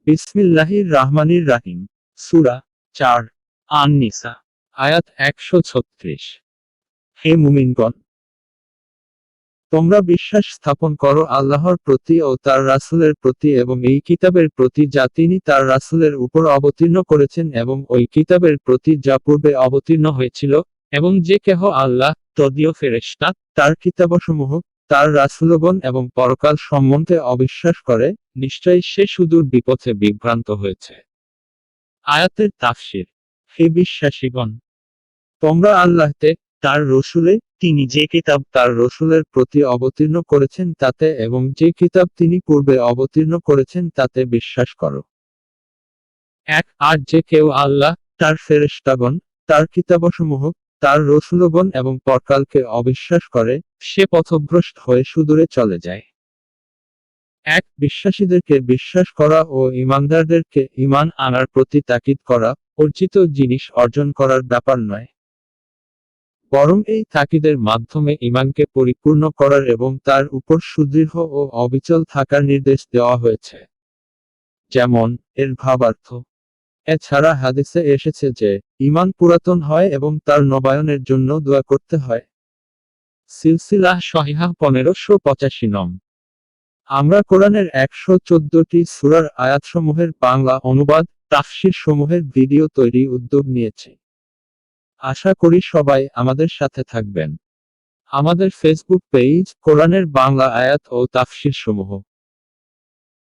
বিসমিল্লাহির রাহমানির রাহিম। সূরা ৪ আন-নিসা, আয়াত ১৩৬। হে মুমিনগণ, তোমরা বিশ্বাস স্থাপন করো আল্লাহর প্রতি ও তার রাসূলের প্রতি এবং এই কিতাবের প্রতি যা তিনি তার রাসূলের উপর অবতীর্ণ করেছেন এবং ওই কিতাবের প্রতি যা পূর্বে অবতীর্ণ হয়েছিল, এবং যে কেহ আল্লাহ, তদীয় ফেরেশতা, তার কিতাবসমূহ, তার রাসূলগণ এবং পরকাল সম্বন্ধে অবিশ্বাস করে, নিশ্চয়ই সে সুদূর বিপথে বিভ্রান্ত হয়েছে। আয়াতের তাফসীর। হে বিশ্বাসীগণ, তোমরা আল্লাহতে, তার রসূলে, তিনি যে কিতাব তার রসূলের প্রতি অবতীর্ণ করেছেন তাতে এবং যে কিতাব তিনি পূর্বে অবতীর্ণ করেছেন তাতে বিশ্বাস করো। আর যে কেউ আল্লাহ, তার ফেরেশতাগণ, তার কিতাবসমূহ, তার রসূলগণ এবং পরকালকে অবিশ্বাস করে, সে পথভ্রষ্ট হয়ে সুদূরে চলে যায়। বিশ্বাসীদেরকে বিশ্বাস করা ও ঈমানদারদেরকে ঈমান আনার প্রতি তাকিদ করা, অর্জিত জিনিস অর্জন করার ব্যাপার নয়, বরং এই তাকিদের মাধ্যমে ঈমানকে পরিপূর্ণ করার এবং তার উপর সুদৃঢ় ও অবিচল থাকার নির্দেশ দেওয়া হয়েছে। যেমন, এর ভাবার্থ। এছাড়া হাদিসে এসেছে যে, ঈমান পুরাতন হয় এবং তার নবায়নের জন্য দোয়া করতে হয়। সিলসিলাহ সহিহাহ 1585 নং। আমরা কোরআনের 114টি সূরার আয়াতসমূহের বাংলা অনুবাদ, তাফসীর সমূহের ভিডিও তৈরি উদ্যোগ নিয়েছি। আশা করি সবাই আমাদের সাথে থাকবেন। আমাদের ফেসবুক পেজ, কোরআনের বাংলা আয়াত ও তাফসীর সমূহ।